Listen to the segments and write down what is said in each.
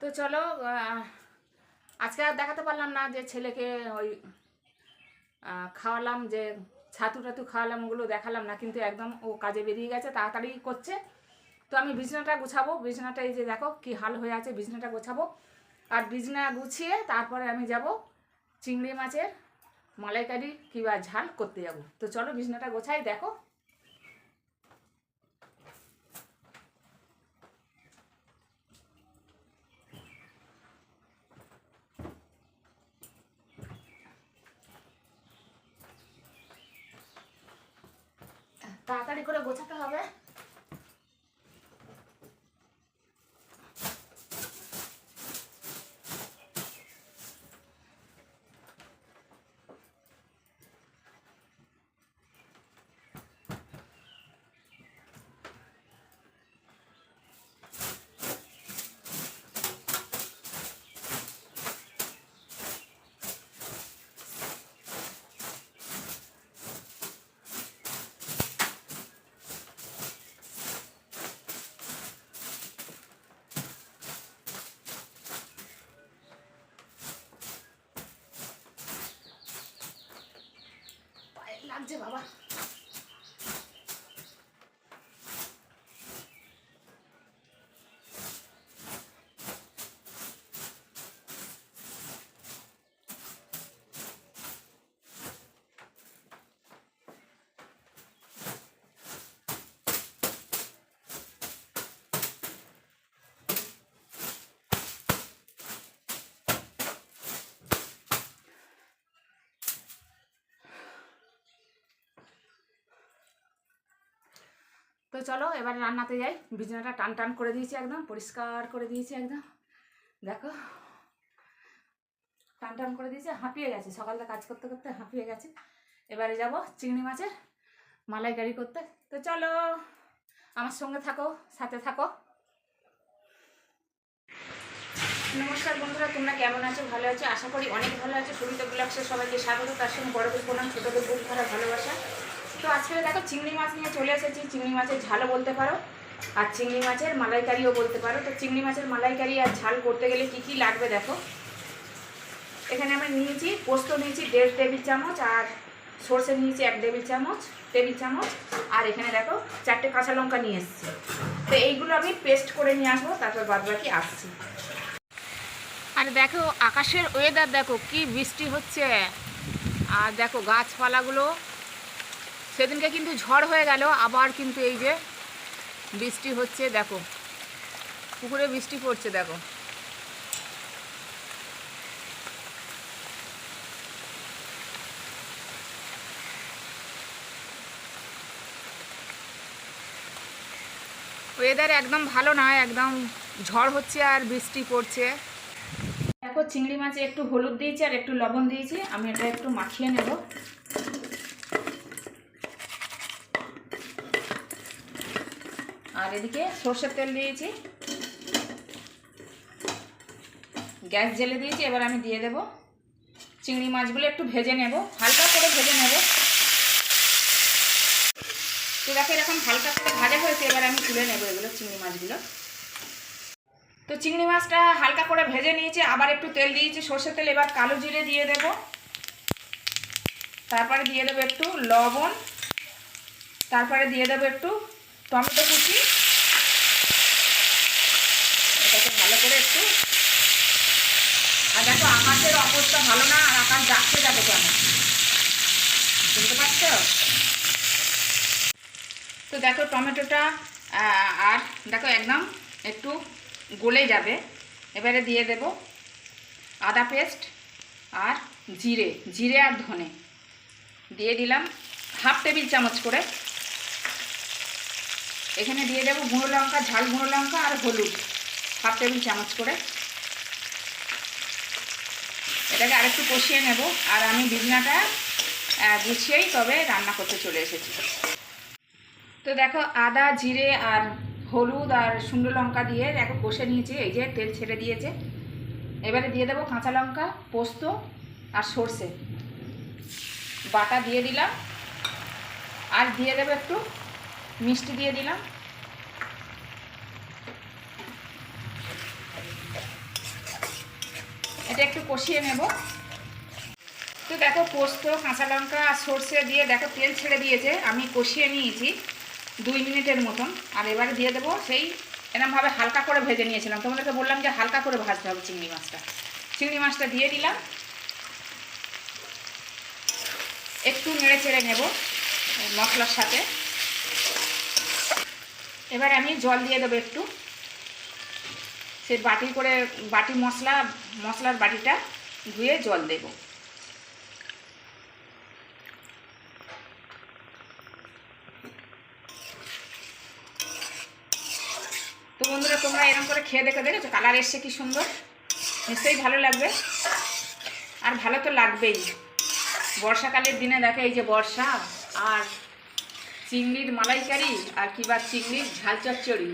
তো চলো, আজকে আর দেখাতে পারলাম না যে ছেলেকে ওই খাওয়ালাম, যে ছাতু টাতু খাওয়ালাম, ওগুলো দেখালাম না, কিন্তু একদম ও কাজে বেরিয়ে গেছে, তাড়াতাড়ি করছে। তো আমি বিছানাটা গুছাবো, বিছানাটা এই যে দেখো কি হাল হয়ে আছে, বিছানাটা গোছাবো। আর বিছানা গুছিয়ে তারপরে আমি যাব চিংড়ি মাছের মালাইকারি কিংবা ঝাল করতে যাব। তো চলো বিছানাটা গোছাই, দেখো। তাড়াতাড়ি করে গোছাতে হবে। লাগছে বাবা। তো চলো এবার রান্নাতে যাই। বিছানাটা টান টান করে দিয়েছি, একদম পরিষ্কার করে দিয়েছি, একদম দেখো টান টান করে দিয়েছি। হাঁপিয়ে গেছে, সকালটা কাজ করতে করতে হাঁপিয়ে গেছে। এবারে যাব চিংড়ি মাছের মালাইকারি করতে। তো চলো আমার সঙ্গে থাকো, সাথে থাকো। নমস্কার বন্ধুরা, তোমরা কেমন আছো? ভালো আছো? আশা করি অনেক ভালো আছো। সুবিধা ব্লগসে সবাইকে স্বাগত, তার সঙ্গে বড়দের প্রণাম, ছোটদের বুক ভরা ভালোবাসা। তো আজকে দেখো চিংড়ি মাছ নিয়ে চলে এসেছি। চিংড়ি মাছের ঝালও বলতে পারো আর চিংড়ি মাছের মালাইকারিও বলতে পারো। তো চিংড়ি মাছের মালাইকারি আর ঝাল করতে গেলে কি কি লাগবে দেখো। এখানে আমি নিয়েছি পোস্ত, নিয়েছি 1.5 টেবিল চামচ, আর সর্ষে নিয়েছি 1 টেবিল চামচ, আর এখানে দেখো 4টে কাঁচা লঙ্কা নিয়ে এসেছি। তো এইগুলো আমি পেস্ট করে নিয়ে আসবো, তারপর বাদবাকি আসছি। আর দেখো আকাশের ওয়েদার দেখো, কি বৃষ্টি হচ্ছে। আর দেখো গাছপালাগুলো, সেদিনকে কিন্তু ঝড় হয়ে গেল, আবার কিন্তু এই যে বৃষ্টি হচ্ছে, দেখো পুকুরে বৃষ্টি পড়ছে দেখো। ওয়েদার একদম ভালো নয়, একদম ঝড় হচ্ছে আর বৃষ্টি পড়ছে। দেখো চিংড়ি মাছে একটু হলুদ দিয়েছি আর একটু লবণ দিয়েছি, আমি এটা একটু মাখিয়ে নেব। আর এদিকে সর্ষের তেল দিয়েছি, গ্যাস জেলে দিয়েছি। এবার আমি দিয়ে দেব চিংড়ি মাছগুলো, একটু ভেজে নেব, হালকা করে ভেজে নেব। তো দেখো এরকম হালকা করে ভাজা হয়েছে, এবার আমি তুলে নেব এগুলো চিংড়ি মাছগুলো। তো চিংড়ি মাছটা হালকা করে ভেজে নিয়েছি, আবার একটু তেল দিয়েছি, সর্ষের তেল। এবার কালো জিরে দিয়ে দেব, তারপরে দিয়ে দেবো একটু লবণ, তারপরে দিয়ে দেবো একটু টমেটো কুচি। এটাকে ভালো করে একটু, আর দেখো আকাশের অবস্থা ভালো না, আর আকাশ ডাকতে যাবে কেন, বুঝতে পারছো? তো দেখো টমেটোটা আর দেখো একদম একটু গলে যাবে। এবারে দিয়ে দেব আদা পেস্ট আর জিরে আর ধনে দিয়ে দিলাম 1/2 টেবিল চামচ করে। এখানে দিয়ে দেবো গুঁড়ো লঙ্কা, ঝাল গুঁড়ো লঙ্কা আর হলুদ 1/2 টেবিল চামচ করে। এটাকে আরেকটু কষিয়ে নেব। আর আমি বিছানাটা গুছিয়েই তবে রান্না করতে চলে এসেছি। তো দেখো আদা, জিরে আর হলুদ আর শুকনো লঙ্কা দিয়ে দেখো কষে নিয়েছি, এই যে তেল ছেড়ে দিয়েছে। এবারে দিয়ে দেবো কাঁচা লঙ্কা, পোস্ত আর সর্ষে বাটা দিয়ে দিলাম, আর দিয়ে দেবো একটু মিষ্টি দিয়ে দিলাম। এটা একটু কষিয়ে নেব। তো দেখো পোস্ত, কাঁচা লঙ্কা আর সর্ষে দিয়ে দেখো তেল ছেড়ে দিয়েছে, আমি কষিয়ে নিয়েছি 2 মিনিটের মতন। আর এবারে দিয়ে দেবো সেই এরকমভাবে হালকা করে ভেজে নিয়েছিলাম, তোমাদেরকে বললাম যে হালকা করে ভাজতে হবে চিংড়ি মাছটা। চিংড়ি মাছটা দিয়ে দিলাম, একটু নেড়ে চেড়ে নেব মশলার সাথে। এবার আমি জল দিয়ে দেবো একটু, সে বাটি মশলার বাটিটা ধুয়ে জল দেব। তো বন্ধুরা তোমরা এরকম করে খেয়ে দেখেছো কালার এসছে কি সুন্দর, নিশ্চয়ই ভালো লাগবে। আর ভালো তো লাগবেই, বর্ষাকালের দিনে দেখে এই যে বর্ষা আর চিংড়ির মালাইকারি আর কিংবা চিংড়ির ঝাল চচ্চড়ি,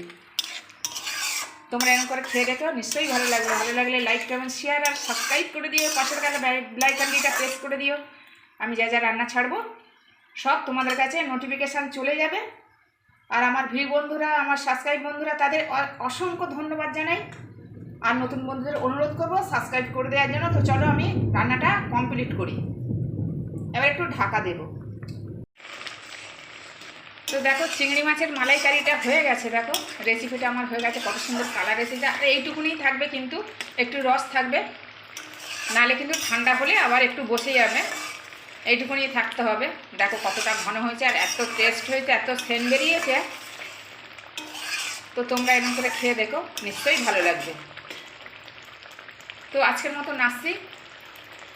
তোমরা এরকম করে খেয়ে দেখো, নিশ্চয়ই ভালো লাগবে। ভালো লাগলে লাইক কমেন্ট শেয়ার আর সাবস্ক্রাইব করে দিও, পাশের কাছে বেল আইকনটা প্রেস করে দিও। আমি যা যা রান্না ছাড়বো সব তোমাদের কাছে নোটিফিকেশান চলে যাবে। আর আমার ভিউ বন্ধুরা, আমার সাবস্ক্রাইব বন্ধুরা, তাদের অসংখ্য ধন্যবাদ জানাই। আর নতুন বন্ধুদের অনুরোধ করবো সাবস্ক্রাইব করে দেওয়ার জন্য। তো চলো আমি রান্নাটা কমপ্লিট করি। এবার একটু ঢাকা দেব। তো দেখো চিংড়ি মাছের মালাইকারিটা হয়ে গেছে, দেখো রেসিপিটা আমার হয়ে গেছে, কত সুন্দর কালার এসেছে। আর এইটুকুনি থাকবে, কিন্তু একটু রস থাকবে, নাহলে কিন্তু ঠান্ডা হলে আবার একটু বসে যাবে। এইটুকুনি থাকতে হবে। দেখো কতটা ঘন হয়েছে আর এত টেস্ট হয়েছে, এত সেন্ট বেরিয়েছে। তো তোমরা এরকম করে খেয়ে দেখো, নিশ্চয়ই ভালো লাগবে। তো আজকের মতো নাচছি,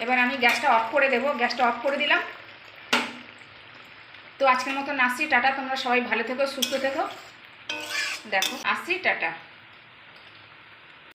এবার আমি গ্যাসটা অফ করে দেবো। গ্যাসটা অফ করে দিলাম। তো আজকের মতো নাচছি, টাটা। তোমরা সবাই ভালো থেকো, সুস্থ থেকো। দেখো আসছি, টাটা।